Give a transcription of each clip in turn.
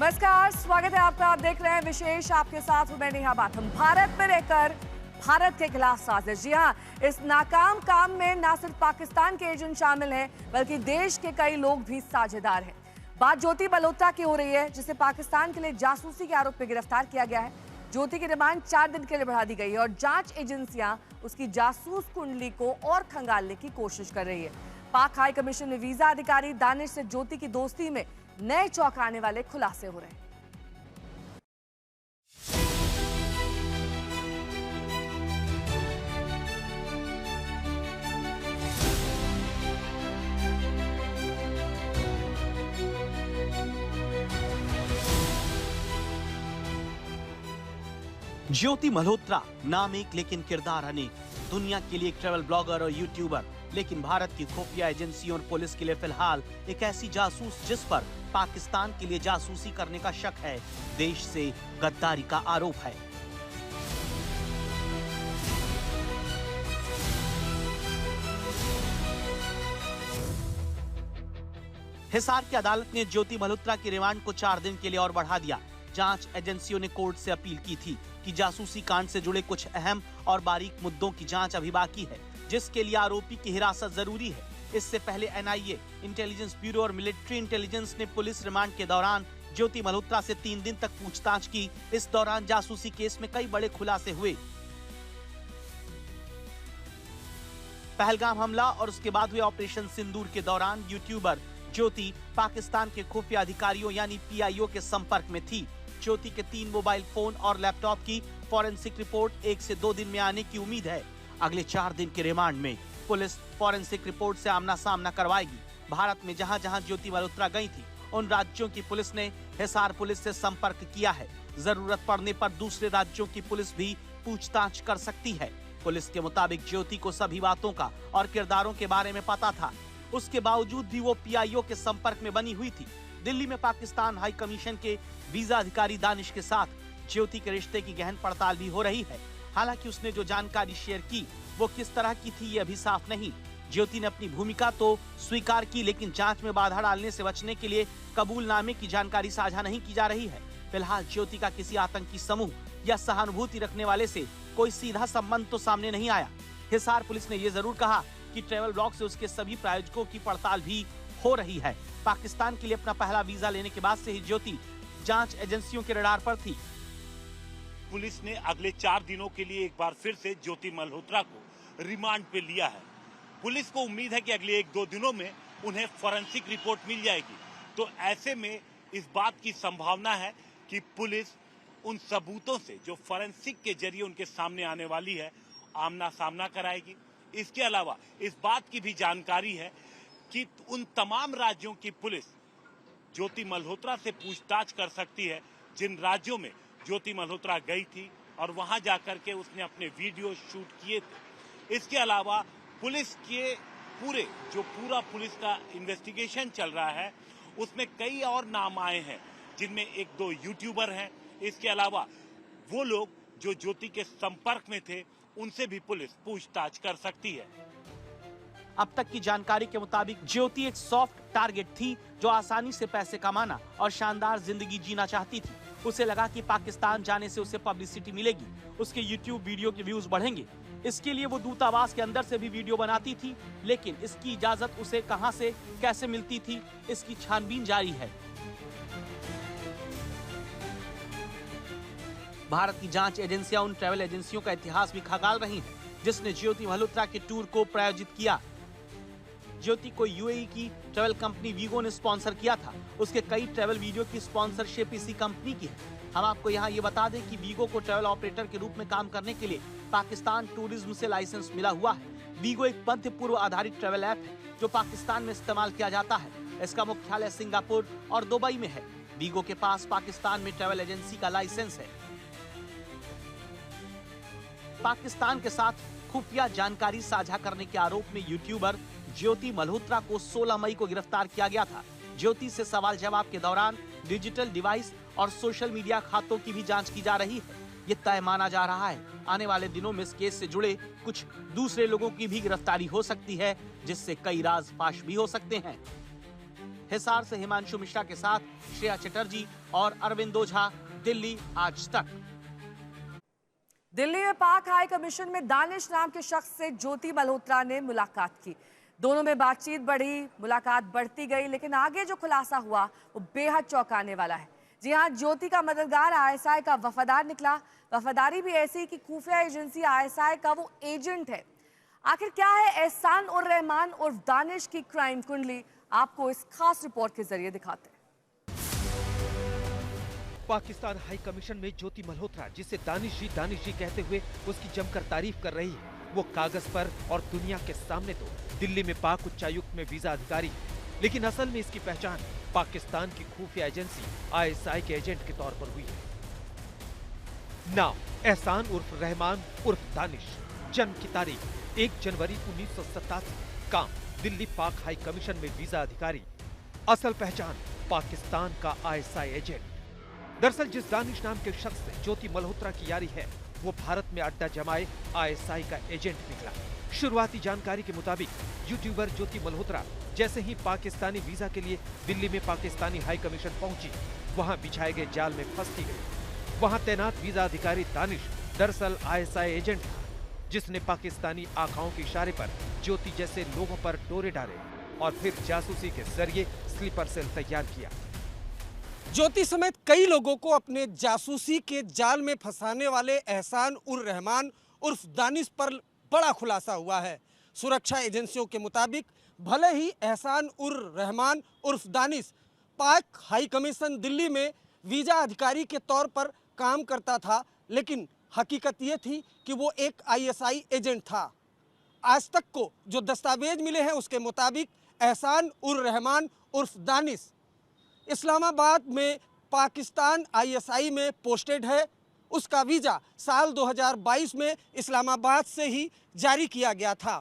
नमस्कार, स्वागत है आपका। आप देख रहे हैं विशेष, आपके साथ हूं मैं नेहा बाथम। भारत में रहकर भारत के खिलाफ साजिश। जी हां, इस नाकाम काम में न सिर्फ पाकिस्तान के एजेंट शामिल हैं, बल्कि देश के कई लोग भी साझेदार हैं। बात ज्योति मल्होत्रा की हो रही है, जिसे पाकिस्तान के लिए जासूसी के आरोप में गिरफ्तार किया गया है। ज्योति की रिमांड 4 दिन के लिए बढ़ा दी गई है और जांच एजेंसियां उसकी जासूस कुंडली को और खंगालने की कोशिश कर रही है। पाक हाई कमीशन में वीजा अधिकारी दानिश से ज्योति की दोस्ती में नए चौंकाने वाले खुलासे हो रहे हैं। ज्योति मल्होत्रा नाम एक लेकिन किरदार अनेक। दुनिया के लिए एक ट्रैवल ब्लॉगर और यूट्यूबर, लेकिन भारत की खुफिया एजेंसियों और पुलिस के लिए फिलहाल एक ऐसी जासूस जिस पर पाकिस्तान के लिए जासूसी करने का शक है, देश से गद्दारी का आरोप है। हिसार की अदालत ने ज्योति मल्होत्रा की रिमांड को 4 दिन के लिए और बढ़ा दिया। जांच एजेंसियों ने कोर्ट से अपील की थी कि जासूसी कांड से जुड़े कुछ अहम और बारीक मुद्दों की जांच अभी बाकी है, जिसके लिए आरोपी की हिरासत जरूरी है। इससे पहले एनआईए, इंटेलिजेंस ब्यूरो और मिलिट्री इंटेलिजेंस ने पुलिस रिमांड के दौरान ज्योति मल्होत्रा से 3 दिन तक पूछताछ की। इस दौरान जासूसी केस में कई बड़े खुलासे हुए। पहलगाम हमला और उसके बाद हुए ऑपरेशन सिंदूर के दौरान यूट्यूबर ज्योति पाकिस्तान के खुफिया अधिकारियों यानी पीआईओ के संपर्क में थी। ज्योति के 3 मोबाइल फोन और लैपटॉप की फॉरेंसिक रिपोर्ट 1 से 2 दिन में आने की उम्मीद है। अगले 4 दिन के रिमांड में पुलिस फॉरेंसिक रिपोर्ट से आमना सामना करवाएगी। भारत में जहां जहां ज्योति मल्होत्रा गई थी, उन राज्यों की पुलिस ने हिसार पुलिस से संपर्क किया है। जरूरत पड़ने पर दूसरे राज्यों की पुलिस भी पूछताछ कर सकती है। पुलिस के मुताबिक ज्योति को सभी बातों का और किरदारों के बारे में पता था। उसके बावजूद भी वो पीआईओ के संपर्क में बनी हुई थी। दिल्ली में पाकिस्तान हाई कमीशन के वीजा अधिकारी दानिश के साथ ज्योति के रिश्ते की गहन पड़ताल भी हो रही है। हालांकि उसने जो जानकारी शेयर की वो किस तरह की थी ये अभी साफ नहीं। ज्योति ने अपनी भूमिका तो स्वीकार की, लेकिन जांच में बाधा डालने से बचने के लिए कबूलनामे की जानकारी साझा नहीं की जा रही है। फिलहाल ज्योति का किसी आतंकी समूह या सहानुभूति रखने वाले से कोई सीधा संबंध तो सामने नहीं आया। हिसार पुलिस ने ये जरूर कहा कि ट्रैवल ब्लॉग से उसके सभी प्रायोजकों की पड़ताल भी हो रही है। पाकिस्तान के लिए अपना पहला वीजा लेने के बाद से ही ज्योति जांच एजेंसियों के रडार पर थी। पुलिस ने अगले 4 दिनों के लिए एक बार फिर से ज्योति मल्होत्रा को रिमांड पे लिया है। पुलिस को उम्मीद है कि अगले 1-2 दिनों में उन्हें फॉरेंसिक रिपोर्ट मिल जाएगी। तो ऐसे में इस बात की संभावना है कि पुलिस उन सबूतों से जो फॉरेंसिक के जरिए उनके सामने आने वाली है, आमना सामना कराएगी। इसके अलावा इस बात की भी जानकारी है कि उन तमाम राज्यों की पुलिस ज्योति मल्होत्रा से पूछताछ कर सकती है जिन राज्यों में ज्योति मल्होत्रा गई थी और वहां जाकर के उसने अपने वीडियो शूट किए थे। इसके अलावा पुलिस के पूरा पुलिस का इन्वेस्टिगेशन चल रहा है, उसमें कई और नाम आए हैं जिनमें 1-2 यूट्यूबर हैं। इसके अलावा वो लोग जो ज्योति के संपर्क में थे, उनसे भी पुलिस पूछताछ कर सकती है। अब तक की जानकारी के मुताबिक ज्योति एक सॉफ्ट टारगेट थी जो आसानी से पैसे कमाना और शानदार जिंदगी जीना चाहती थी। उसे लगा कि पाकिस्तान जाने से उसे पब्लिसिटी मिलेगी, उसके यूट्यूब वीडियो के व्यूज बढ़ेंगे। इसके लिए वो दूतावास के अंदर से भी वीडियो बनाती थी, लेकिन इसकी इजाजत उसे कहां से कैसे मिलती थी, इसकी छानबीन जारी है। भारत की जांच एजेंसियां उन ट्रैवल एजेंसियों का इतिहास भी खंगाल रही हैं, जिसने ज्योति मल्होत्रा के टूर को प्रायोजित किया। ज्योति को यूएई की ट्रैवल कंपनी वीगो ने स्पॉन्सर किया था। उसके कई ट्रैवल वीडियो की स्पॉन्सरशिप इसी कंपनी की है। हम आपको यहाँ ये बता दें कि वीगो को ट्रैवल ऑपरेटर के रूप में काम करने के लिए पाकिस्तान टूरिज्म से लाइसेंस मिला हुआ है। वीगो एक मध्य पूर्व आधारित ट्रैवल ऐप है जो पाकिस्तान में इस्तेमाल किया जाता है। इसका मुख्यालय सिंगापुर और दुबई में है। वीगो के पास पाकिस्तान में ट्रैवल एजेंसी का लाइसेंस है। पाकिस्तान के साथ खुफिया जानकारी साझा करने के आरोप में यूट्यूबर ज्योति मल्होत्रा को 16 मई को गिरफ्तार किया गया था। ज्योति से सवाल जवाब के दौरान डिजिटल डिवाइस और सोशल मीडिया खातों की भी जांच की जा रही है। ये तय माना जा रहा है आने वाले दिनों में इस केस से जुड़े कुछ दूसरे लोगों की भी गिरफ्तारी हो सकती है, जिससे कई राज फाश भी हो सकते हैं। हिसार से हिमांशु मिश्रा के साथ श्रेया चटर्जी और अरविंद ओझा, दिल्ली आज तक। दिल्ली में पाक हाई कमीशन में दानिश नाम के शख्स से ज्योति मल्होत्रा ने मुलाकात की। दोनों में बातचीत बढ़ी, मुलाकात बढ़ती गई, लेकिन आगे जो खुलासा हुआ वो बेहद चौंकाने वाला है। जी हां, ज्योति का मददगार आईएसआई का वफादार निकला। वफादारी भी ऐसी कि खुफिया एजेंसी आईएसआई का वो एजेंट है। आखिर क्या है एहसान उर रहमान उर्फ दानिश की क्राइम कुंडली, आपको इस खास रिपोर्ट के जरिए दिखाते हैं। पाकिस्तान हाई कमीशन में ज्योति मल्होत्रा, जिसे दानिश जी कहते हुए उसकी जमकर तारीफ कर रही है, वो कागज पर और दुनिया के सामने तो दिल्ली में पाक उच्चायुक्त में वीजा अधिकारी है, लेकिन असल में इसकी पहचान पाकिस्तान की खुफिया एजेंसी आईएसआई के एजेंट के तौर पर हुई है। नाम एहसान उर्फ रहमान उर्फ दानिश। जन्म की तारीख 1 जनवरी 1987। काम दिल्ली पाक हाई कमीशन में वीजा अधिकारी। असल पहचान पाकिस्तान का आईएसआई एजेंट। दरअसल जिस दानिश नाम के शख्स से ज्योति मल्होत्रा की यारी है, वो भारत में अड्डा जमाए आईएसआई का एजेंट निकला। शुरुआती जानकारी के मुताबिक यूट्यूबर ज्योति मल्होत्रा जैसे ही पाकिस्तानी वीजा के लिए दिल्ली में पाकिस्तानी हाई कमीशन पहुंची, वहां बिछाए गए जाल में फंसती गई। वहां तैनात वीजा अधिकारी दानिश दरअसल आईएसआई एजेंट था, जिसने पाकिस्तानी आकाओं के इशारे पर ज्योति जैसे लोगों पर डोरे डाले और फिर जासूसी के जरिए स्लीपर सेल तैयार किया। ज्योति समेत कई लोगों को अपने जासूसी के जाल में फंसाने वाले एहसान उर रहमान उर्फ दानिश पर बड़ा खुलासा हुआ है। सुरक्षा एजेंसियों के मुताबिक भले ही एहसान उर रहमान उर्फ दानिश पाक हाई कमीशन दिल्ली में वीजा अधिकारी के तौर पर काम करता था, लेकिन हकीकत ये थी कि वो एक आईएसआई एजेंट था। आज तक को जो दस्तावेज मिले हैं उसके मुताबिक एहसान उर रहमान उर्फ दानिश इस्लामाबाद में पाकिस्तान आईएसआई में पोस्टेड है। उसका वीजा साल 2022 में इस्लामाबाद से ही जारी किया गया था।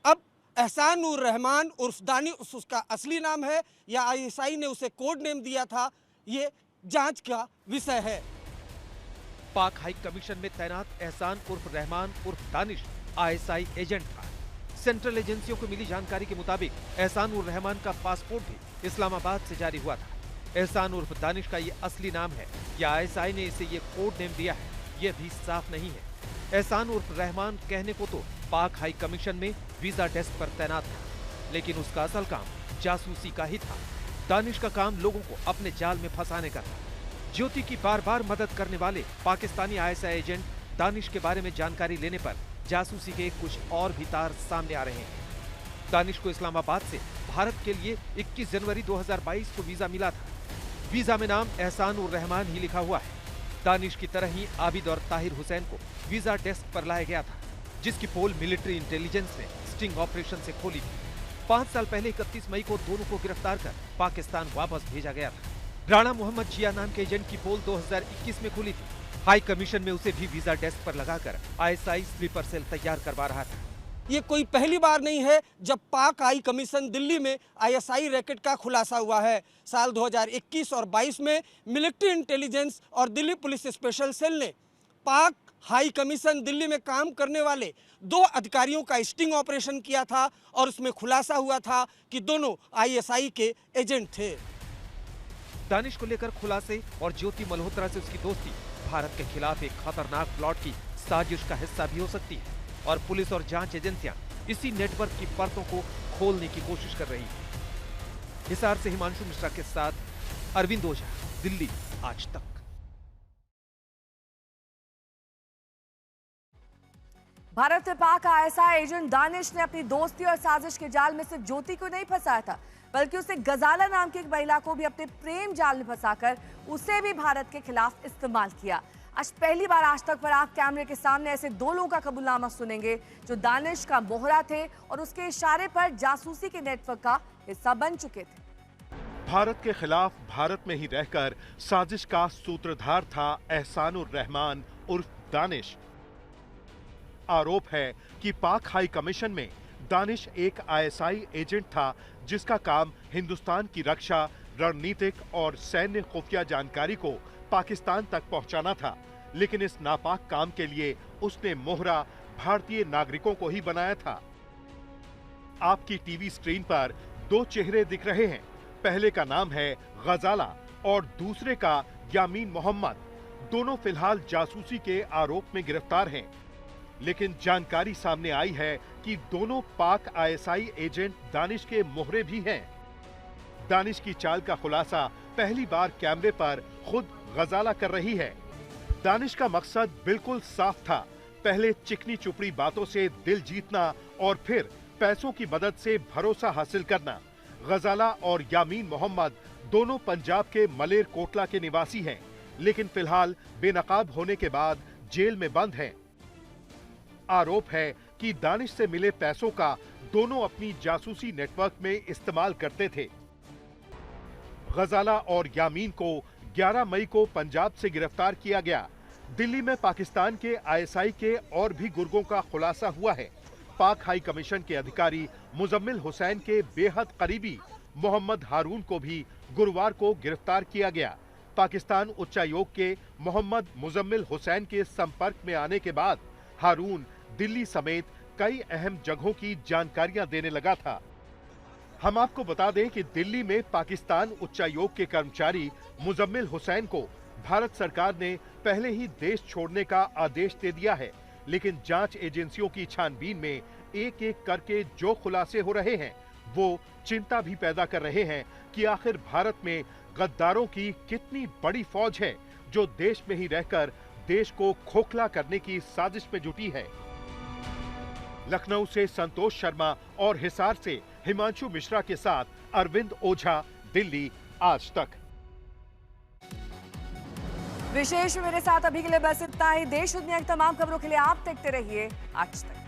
अब एहसान उर रहमान उर्फ दानिश उसका असली नाम है या आईएसआई ने उसे कोड नेम दिया था, ये जांच का विषय है। पाक हाई कमीशन में तैनात एहसान उर्फ रहमान उर्फ दानिश आईएसआई एजेंट था। सेंट्रल एजेंसियों को मिली जानकारी के मुताबिक एहसान उर रहमान का पासपोर्ट भी इस्लामाबाद से जारी हुआ था। एहसान उर्फ दानिश का ये असली नाम है या आईएसआई ने इसे ये कोड नेम दिया है, ये भी साफ नहीं है। एहसान उर्फ रहमान कहने को तो पाक हाई कमीशन में वीजा डेस्क पर तैनात था, लेकिन उसका असल काम जासूसी का ही था। दानिश का काम लोगों को अपने जाल में फंसाने का था। ज्योति की बार बार मदद करने वाले पाकिस्तानी आईएसआई एजेंट दानिश के बारे में जानकारी लेने पर जासूसी के कुछ और भी तार सामने आ रहे हैं। दानिश को इस्लामाबाद से भारत के लिए 21 जनवरी 2022 को वीजा मिला था। वीजा में नाम एहसान उर रहमान ही लिखा हुआ है। दानिश की तरह ही आबिद और ताहिर हुसैन को वीजा डेस्क पर लाया गया था, जिसकी पोल मिलिट्री इंटेलिजेंस ने स्टिंग ऑपरेशन से खोली थी। 5 साल पहले 31 मई को दोनों को गिरफ्तार कर पाकिस्तान वापस भेजा गया था। राणा मोहम्मद जिया नाम के एजेंट की पोल 2021 में खुली थी। हाई कमीशन में उसे भी वीजा डेस्क पर लगाकर आईएसआई स्लीपर सेल तैयार करवा रहा था। ये कोई पहली बार नहीं है जब पाक हाई कमीशन दिल्ली में आईएसआई रैकेट का खुलासा हुआ है। साल 2021 और 22 में मिलिट्री इंटेलिजेंस और दिल्ली पुलिस स्पेशल सेल ने पाक हाई कमीशन दिल्ली में काम करने वाले 2 अधिकारियों का स्टिंग ऑपरेशन किया था और उसमें खुलासा हुआ था कि दोनों आईएसआई के एजेंट थे। दानिश को लेकर खुलासे और ज्योति मल्होत्रा से उसकी दोस्ती भारत के खिलाफ एक खतरनाक प्लॉट की साजिश का हिस्सा भी हो सकती है और पुलिस और जांच एजेंसियां इसी नेटवर्क की परतों को खोलने की कोशिश कर रही हैं। हिसार से हिमांशु मिश्रा के साथ अरविंद ओझा, दिल्ली आज तक। भारत में पाक आईएसआई एजेंट दानिश ने अपनी दोस्ती और साजिश के जाल में सिर्फ ज्योति को नहीं फंसाया था, बल्कि उसे गजाला नाम की एक महिला को भी अपने प्रेम जाल में फंसाकर उसे भी भारत के खिलाफ इस्तेमाल किया। आज पहली बार आज तक पर आप कैमरे के सामने ऐसे 2 लोगों का कबूलनामा सुनेंगे जो दानिश का मोहरा थे और उसके इशारे पर जासूसी के नेटवर्क का हिस्सा बन चुके थे। भारत के खिलाफ भारत में ही रहकर साजिश का सूत्रधार था एहसान उर रहमान उर्फ दानिश। आरोप है कि पाक हाई कमीशन में दानिश एक आईएसआई एजेंट था, जिसका काम हिंदुस्तान की रक्षा, रणनीतिक और सैन्य खुफिया जानकारी को पाकिस्तान तक पहुंचाना था। लेकिन इस नापाक काम के लिए उसने मोहरा भारतीय नागरिकों को ही बनाया था। आपकी टीवी स्क्रीन पर 2 चेहरे दिख रहे हैं। पहले का नाम है गजाला और दूसरे का यामीन मोहम्मद। दोनों फिलहाल जासूसी के आरोप में गिरफ्तार हैं। लेकिन जानकारी सामने आई है कि दोनों पाक आईएसआई एजेंट दानिश के मोहरे भी हैं। दानिश की चाल का खुलासा पहली बार कैमरे पर खुद गजाला कर रही है। दानिश का मकसद बिल्कुल साफ था, पहले चिकनी चुपड़ी बातों से दिल जीतना और फिर पैसों की मदद से भरोसा हासिल करना। गजाला और यामीन मोहम्मद दोनों पंजाब के मलेर कोटला के निवासी हैं, लेकिन फिलहाल बेनकाब होने के बाद जेल में बंद हैं। आरोप है कि दानिश से मिले पैसों का दोनों अपनी जासूसी नेटवर्क में इस्तेमाल करते थे। गजाला और यामीन को 11 मई को पंजाब से गिरफ्तार किया गया। दिल्ली में पाकिस्तान के आईएसआई के और भी गुर्गों का खुलासा हुआ है। पाक हाई कमीशन के अधिकारी मुजम्मिल हुसैन के बेहद करीबी मोहम्मद हारून को भी गुरुवार को गिरफ्तार किया गया। पाकिस्तान उच्चायोग के मोहम्मद मुजम्मिल हुसैन के संपर्क में आने के बाद हारून दिल्ली समेत कई अहम जगहों की जानकारियां देने लगा था। हम आपको बता दें कि दिल्ली में पाकिस्तान उच्चायोग के कर्मचारी मुजम्मिल हुसैन को भारत सरकार ने पहले ही देश छोड़ने का आदेश दे दिया है, लेकिन जांच एजेंसियों की छानबीन में एक एक करके जो खुलासे हो रहे हैं वो चिंता भी पैदा कर रहे हैं कि आखिर भारत में गद्दारों की कितनी बड़ी फौज है जो देश में ही रहकर देश को खोखला करने की साजिश में जुटी है। लखनऊ से संतोष शर्मा और हिसार से हिमांशु मिश्रा के साथ अरविंद ओझा, दिल्ली आज तक। विशेष मेरे साथ अभी के लिए बस इतना ही। देश दुनिया की तमाम खबरों के लिए आप देखते रहिए आज तक।